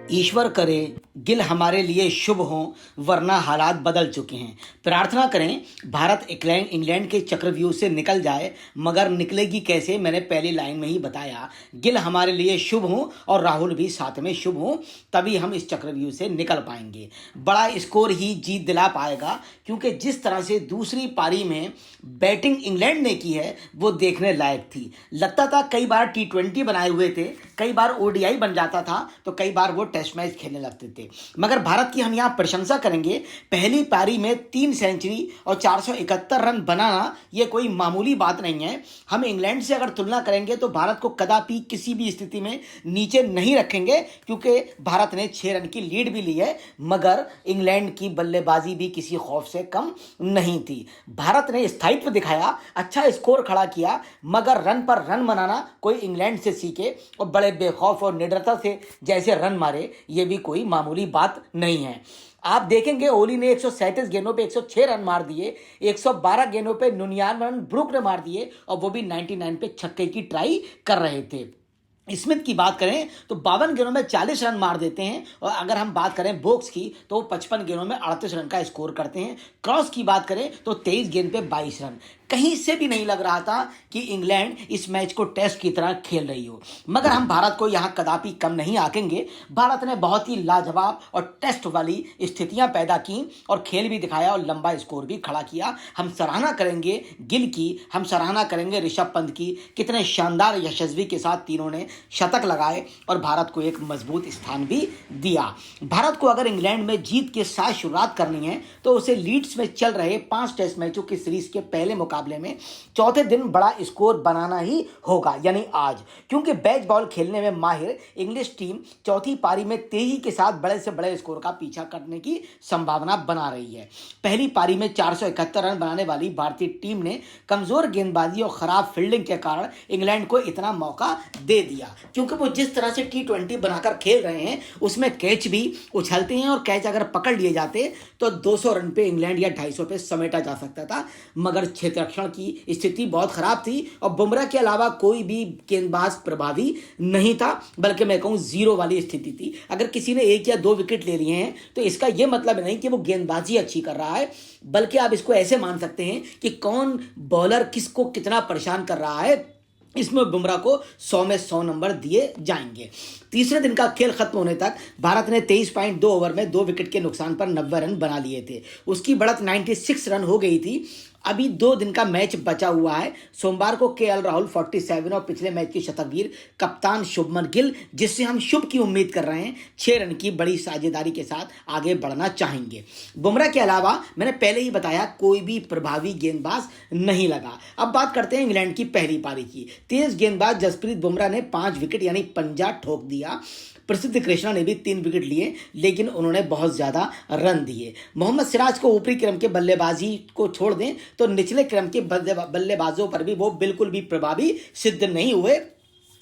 ईश्वर करे गिल हमारे लिए शुभ हों, वरना हालात बदल चुके हैं। प्रार्थना करें भारत इंग्लैंड के चक्रव्यूह से निकल जाए, मगर निकलेगी कैसे, मैंने पहली लाइन में ही बताया। गिल हमारे लिए शुभ हों और राहुल भी साथ में शुभ हों, तभी हम इस चक्रव्यूह से निकल पाएंगे। बड़ा स्कोर ही जीत दिला पाएगा, क्योंकि जिस तरह से दूसरी पारी में बैटिंग इंग्लैंड ने की है वो देखने लायक थी। लगता था कई बार T20 बनाए हुए थे, कई बार ODI बन जाता था, तो कई बार वो टेस्ट मैच खेलने लगते थे। मगर भारत की हम यहाँ प्रशंसा करेंगे। पहली पारी में 3 सेंचुरी और 471 रन बनाना ये कोई मामूली बात नहीं है। हम इंग्लैंड से अगर तुलना करेंगे तो भारत को कदापि किसी भी स्थिति में नीचे नहीं रखेंगे, क्योंकि भारत ने 6 रन की लीड भी ली है, मगर इंग्लैंड की बल्लेबाजी भी किसी खौफ से कम नहीं थी। भारत ने स्थायित्व दिखाया, अच्छा स्कोर खड़ा किया, मगर रन पर रन बनाना कोई इंग्लैंड से सीखे और बड़े बेखौफ और निडरता से जैसे रन मारे, ये भी कोई मामूली बात नहीं है। आप देखेंगे ओली ने 137 गेंदों पे 106 रन मार दिए, 112 गेंदों पे 99 रन ब्रुक ने मार दिए, और वो भी 99 पे छक्के की ट्राई कर रहे थे। स्मिथ की बात करें तो 52 गेंदों में 40 रन मार देते हैं, और अगर हम बात करें बोक्स की तो 55 गेंदों में 38 रन का स्कोर करते हैं। क्रॉस की बात करें तो 23 गेंद पे 22 रन। कहीं से भी नहीं लग रहा था कि इंग्लैंड इस मैच को टेस्ट की तरह खेल रही हो, मगर हम भारत को यहाँ कदापि कम नहीं आंकेंगे। भारत ने बहुत ही लाजवाब और टेस्ट वाली स्थितियां पैदा की और खेल भी दिखाया और लंबा स्कोर भी खड़ा किया। हम सराहना करेंगे गिल की, हम सराहना करेंगे ऋषभ पंत की, कितने शानदार यशस्वी के साथ तीनों ने शतक लगाए और भारत को एक मजबूत स्थान भी दिया। भारत को अगर इंग्लैंड में जीत के साथ शुरुआत करनी है तो उसे लीड्स में चल रहे 5 टेस्ट मैचों की सीरीज के पहले मुकाबले में चौथे दिन बड़ा स्कोर बनाना ही होगा, यानी आज, क्योंकि बैच बॉल खेलने में माहिर इंग्लिश टीम चौथी पारी में तेजी के साथ बड़े से बड़े स्कोर का पीछा करने की संभावना बना रही है। पहली पारी में 471 रन बनाने वाली भारतीय टीम ने कमजोर गेंदबाजी और खराब फील्डिंग के कारण इंग्लैंड को इतना मौका दे दिया, क्योंकि वो जिस तरह से T20 बनाकर खेल रहे हैं उसमें कैच भी उछलते हैं, और कैच अगर पकड़ लिए जाते तो 200 रन पे इंग्लैंड या 250 पे समेटा जा सकता था। मगर क्षेत्ररक्षण की स्थिति बहुत खराब थी और बुमराह के अलावा कोई भी गेंदबाज प्रभावी नहीं था, बल्कि मैं कहूँ जीरो वाली स्थिति थी। अगर किसी ने 1 या 2 विकेट ले लिए हैं तो इसका यह मतलब नहीं कि वो गेंदबाजी अच्छी कर रहा है, बल्कि आप इसको ऐसे मान सकते हैं कि कौन बॉलर किसको कितना परेशान कर रहा है, इसमें बुमराह को 100 में 100 नंबर दिए जाएंगे। तीसरे दिन का खेल खत्म होने तक भारत ने 23.2 ओवर में 2 विकेट के नुकसान पर 90 रन बना लिए थे। उसकी बढ़त 96 रन हो गई थी। अभी 2 दिन का मैच बचा हुआ है। सोमवार को KL राहुल 47 और पिछले मैच के शतकवीर कप्तान शुभमन गिल, जिससे हम शुभ की उम्मीद कर रहे हैं, 6 रन की बड़ी साझेदारी के साथ आगे बढ़ना चाहेंगे। बुमराह के अलावा मैंने पहले ही बताया कोई भी प्रभावी गेंदबाज नहीं लगा। अब बात करते हैं इंग्लैंड की पहली पारी की। तेज गेंदबाज जसप्रीत बुमराह ने 5 विकेट यानी पंजा ठोक दिया। प्रसिद्ध कृष्णा ने भी 3 विकेट लिए, लेकिन उन्होंने बहुत ज्यादा रन दिए। मोहम्मद सिराज को ऊपरी क्रम के बल्लेबाजी को छोड़ दें तो निचले क्रम के बल्लेबाजों पर भी वो बिल्कुल भी प्रभावी सिद्ध नहीं हुए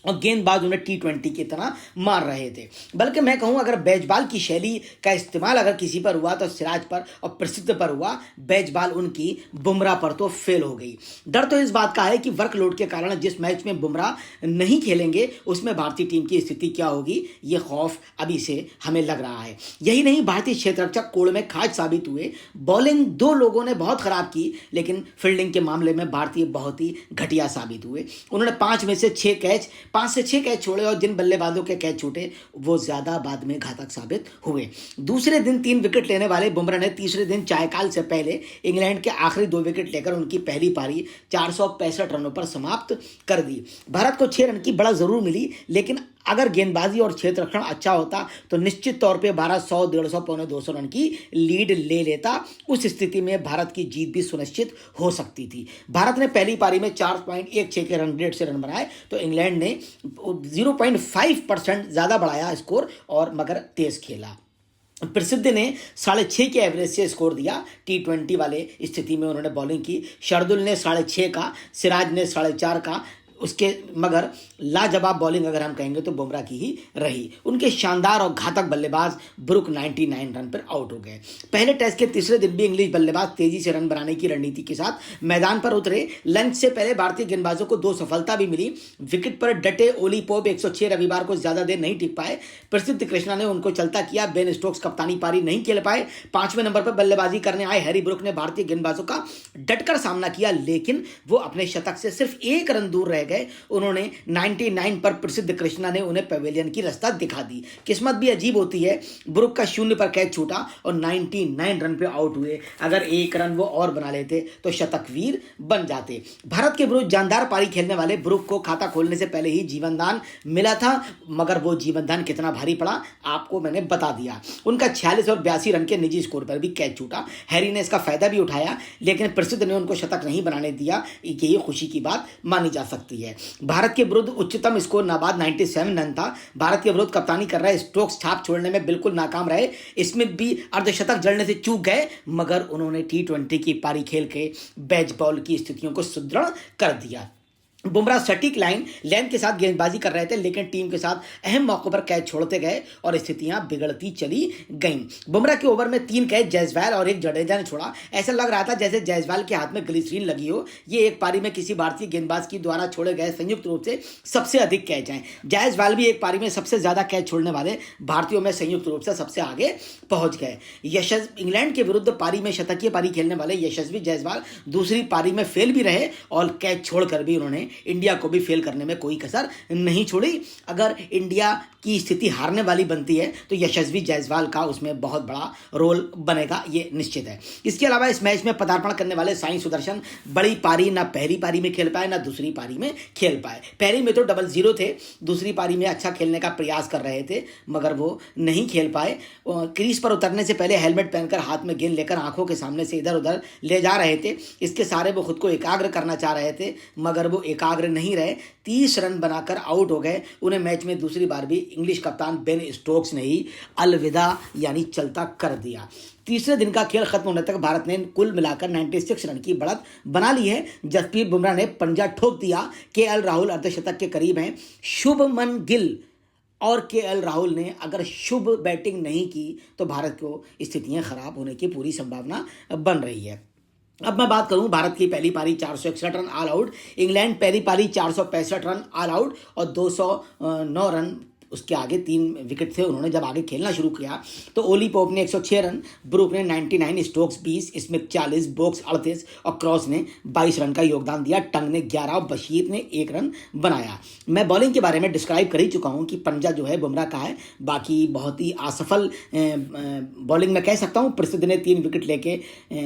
और गेंदबाज उन्हें T20 की तरह मार रहे थे। बल्कि मैं कहूँ अगर बैचबाल की शैली का इस्तेमाल अगर किसी पर हुआ तो सिराज पर और प्रसिद्ध पर हुआ, बैचबाल उनकी बुमराह पर तो फेल हो गई। डर तो इस बात का है कि वर्कलोड के कारण जिस मैच में बुमराह नहीं खेलेंगे उसमें भारतीय टीम की स्थिति क्या होगी, ये खौफ अभी से हमें लग रहा है। यही नहीं, भारतीय क्षेत्ररक्षक कोड़ में खाज साबित हुए। बॉलिंग 2 लोगों ने बहुत खराब की, लेकिन फील्डिंग के मामले में भारतीय बहुत ही घटिया साबित हुए। उन्होंने 5 में से 6 कैच 5 से 6 कैच छोड़े, और जिन बल्लेबाजों के कैच छूटे वो ज्यादा बाद में घातक साबित हुए। दूसरे दिन 3 विकेट लेने वाले बुमराह ने तीसरे दिन चायकाल से पहले इंग्लैंड के आखिरी 2 विकेट लेकर उनकी पहली पारी 465 रनों पर समाप्त कर दी। भारत को 6 रन की बढ़त जरूर मिली, लेकिन अगर गेंदबाजी और क्षेत्ररक्षण अच्छा होता तो निश्चित तौर पे भारत 100, 150, पौने 200 रन की लीड ले लेता। उस स्थिति में भारत की जीत भी सुनिश्चित हो सकती थी। भारत ने पहली पारी में 4.16 के रन रेट से रन बनाए तो इंग्लैंड ने 0.5% ज़्यादा बढ़ाया स्कोर, और मगर तेज खेला। प्रसिद्ध ने 6.5 के एवरेज से स्कोर दिया। T20 वाले स्थिति में उन्होंने बॉलिंग की। शार्दुल ने 6.5 का, सिराज ने 4.5 का, उसके मगर लाजवाब बॉलिंग अगर हम कहेंगे तो बुमराह की ही रही। उनके शानदार और घातक बल्लेबाज ब्रुक 99 रन पर आउट हो गए। पहले टेस्ट के तीसरे दिन भी इंग्लिश बल्लेबाज तेजी से रन बनाने की रणनीति के साथ मैदान पर उतरे। लंच से पहले भारतीय गेंदबाजों को 2 सफलता भी मिली। विकेट पर डटे ओली पोप 106 रविवार को ज्यादा देर नहीं टिक पाए। प्रसिद्ध कृष्णा ने उनको चलता किया। बेन स्टोक्स कप्तानी पारी नहीं खेल पाए। 5वें नंबर पर बल्लेबाजी करने आए हैरी ब्रुक ने भारतीय गेंदबाजों का डटकर सामना किया, लेकिन वो अपने शतक से सिर्फ 1 रन दूर रह गए। उन्होंने 99 पर प्रसिद्ध कृष्णा ने उन्हें पवेलियन की रास्ता दिखा दी। किस्मत भी अजीब होती है। ब्रुक का 0 पर कैच छूटा और 99 रन पे आउट हुए। अगर 1 रन वो और बना लेते तो शतकवीर बन जाते। भारत के विरुद्ध जानदार पारी खेलने वाले ब्रुक को खाता खोलने से पहले ही जीवनदान मिला था, मगर वो जीवनदान कितना भारी पड़ा आपको मैंने बता दिया। उनका 46 और 82 रन के निजी स्कोर पर भी कैच छूटा। हैरी ने इसका फायदा भी उठाया, लेकिन प्रसिद्ध ने उनको शतक नहीं बनाने दिया। ये खुशी की बात मानी जा सकती है। भारत के विरुद्ध उच्चतम स्कोर नाबाद 97 रन था। भारत के विरुद्ध कप्तानी कर रहे स्टोक्स छाप छोड़ने में बिल्कुल नाकाम रहे। स्मिथ भी अर्धशतक जड़ने से चूक गए, मगर उन्होंने T20 की पारी खेल के बेस बॉल की स्थितियों को सुदृढ़ कर दिया। बुमराह सटीक लेंथ के साथ गेंदबाजी कर रहे थे, लेकिन टीम के साथ अहम मौकों पर कैच छोड़ते गए और स्थितियां बिगड़ती चली गईं। बुमराह के ओवर में 3 कैच जायसवाल और 1 जडेजा ने छोड़ा। ऐसा लग रहा था जैसे जायसवाल के हाथ में ग्लिसरीन लगी हो। ये एक पारी में किसी भारतीय गेंदबाज की द्वारा छोड़े गए संयुक्त रूप से सबसे अधिक कैच हैं। जायसवाल भी एक पारी में सबसे ज्यादा कैच छोड़ने वाले भारतीयों में संयुक्त रूप से सबसे आगे पहुंच गए। इंग्लैंड के विरुद्ध पारी में शतकीय पारी खेलने वाले यशस्वी जायसवाल दूसरी पारी में फेल भी रहे और कैच छोड़कर भी उन्होंने इंडिया को भी फेल करने में कोई कसर नहीं छोड़ी। अगर इंडिया की स्थिति हारने वाली बनती है तो यशस्वी जायसवाल का उसमें बहुत बड़ा रोल बनेगा, ये निश्चित है। इसके अलावा इस मैच में पदार्पण करने वाले साई सुदर्शन बड़ी पारी ना पहली पारी में खेल पाए ना दूसरी पारी में खेल पाए। पहली में तो 0-0 थे, दूसरी पारी में अच्छा खेलने का प्रयास कर रहे थे, मगर वो नहीं खेल पाए। क्रीज पर उतरने से पहले हेलमेट पहनकर हाथ में गेंद लेकर आंखों के सामने से इधर उधर ले जा रहे थे। इसके सारे वो खुद को एकाग्र करना चाह रहे थे, मगर वो एकाग्र नहीं रहे। 30 रन बनाकर आउट हो गए। उन्हें मैच में दूसरी बार भी इंग्लिश कप्तान बेन स्टोक्स ने ही अलविदा यानी चलता कर दिया। तीसरे दिन का खेल खत्म होने तक भारत ने कुल मिलाकर 96 रन की बढ़त बना ली है। जसप्रीत बुमराह ने पंजा ठोक दिया। केएल राहुल अर्धशतक के करीब हैं। शुभमन गिल और केएल राहुल ने अगर शुभ बैटिंग नहीं की तो भारत को स्थितियां खराब होने की पूरी संभावना बन रही है। अब मैं बात करूं भारत की पहली पारी 461 रन ऑल आउट, इंग्लैंड पहली पारी 465 रन ऑल आउट और 209 रन उसके आगे 3 विकेट थे। उन्होंने जब आगे खेलना शुरू किया तो ओली पोप ने 106 रन, ब्रुक ने 99, स्टोक्स 20, स्मिथ 40, बोक्स 38 और क्रॉस ने 22 रन का योगदान दिया। टंग ने 11 और बशीर ने 1 रन बनाया। मैं बॉलिंग के बारे में डिस्क्राइब कर ही चुका हूं कि पंजा जो है बुमराह का है। बाकी बहुत ही असफल बॉलिंग में कह सकता हूं। प्रसिद्ध ने 3 विकेट लेके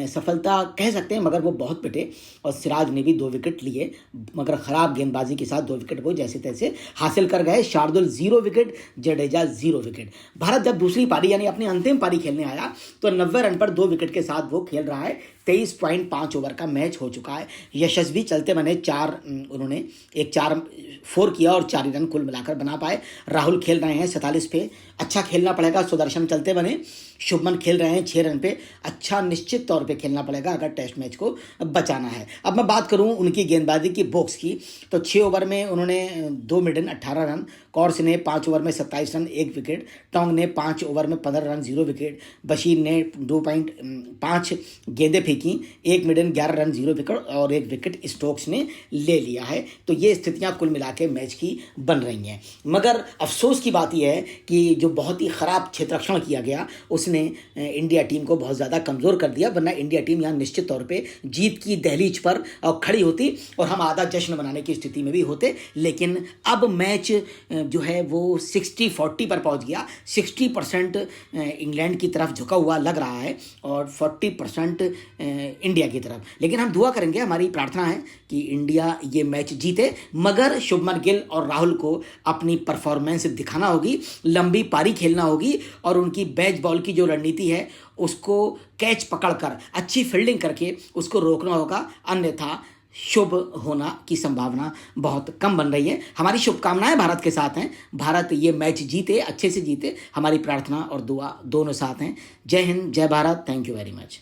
सफलता कह सकते हैं, मगर वो बहुत पिटे और सिराज ने भी 2 विकेट लिए, मगर खराब गेंदबाजी के साथ 2 विकेट वो जैसे तैसे हासिल कर गए। Shardul 0 wicket, Jadeja 0 wicket. भारत जब दूसरी पारी यानी अपनी अंतिम पारी खेलने आया तो 90 रन पर 2 विकेट के साथ वो खेल रहा है। 23.5 ओवर का मैच हो चुका है। यशस्वी चलते बने 4, उन्होंने 4 किया और 4 रन कुल मिलाकर बना पाए। राहुल खेल रहे हैं 47 पे, अच्छा खेलना पड़ेगा। सुदर्शन चलते बने। शुभमन खेल रहे हैं 6 रन पे, अच्छा निश्चित तौर पे खेलना पड़ेगा अगर टेस्ट मैच को बचाना है। अब मैं बात करूं उनकी गेंदबाजी की बोक्स की तो 6 ओवर में उन्होंने 2 मिडन 18 रन, कॉर्स ने 5 ओवर में 27 रन 1 विकेट, टोंग ने 5 ओवर में 15 रन 0 विकेट, बशीर ने 2.5 गेंदें फेंकी, 1 मिडन 11 रन 0 विकेट और 1 विकेट स्टोक्स ने ले लिया है। तो ये स्थितियां कुल मिला के मैच की बन रही हैं। मगर अफसोस की बात यह है कि जो बहुत ही खराब क्षेत्ररक्षण किया गया उसने इंडिया टीम को बहुत ज़्यादा कमज़ोर कर दिया, वरना इंडिया टीम यहाँ निश्चित तौर पे जीत की दहलीज पर खड़ी होती और हम आधा जश्न मनाने की स्थिति में भी होते। लेकिन अब मैच जो है वो 60-40 पर पहुंच गया। 60% इंग्लैंड की तरफ झुका हुआ लग रहा है और 40% इंडिया की तरफ। लेकिन हम दुआ करेंगे, हमारी प्रार्थना है कि इंडिया ये मैच जीते, मगर शुभमन गिल और राहुल को अपनी परफॉर्मेंस दिखाना होगी, लंबी पारी खेलना होगी और उनकी बैच बॉल की जो रणनीति है उसको कैच पकड़कर अच्छी फील्डिंग करके उसको रोकना होगा, अन्यथा शुभ होना की संभावना बहुत कम बन रही है। हमारी शुभकामनाएं भारत के साथ हैं। भारत ये मैच जीते, अच्छे से जीते, हमारी प्रार्थना और दुआ दोनों साथ हैं। जय हिंद, जय Bharat. Thank you very much.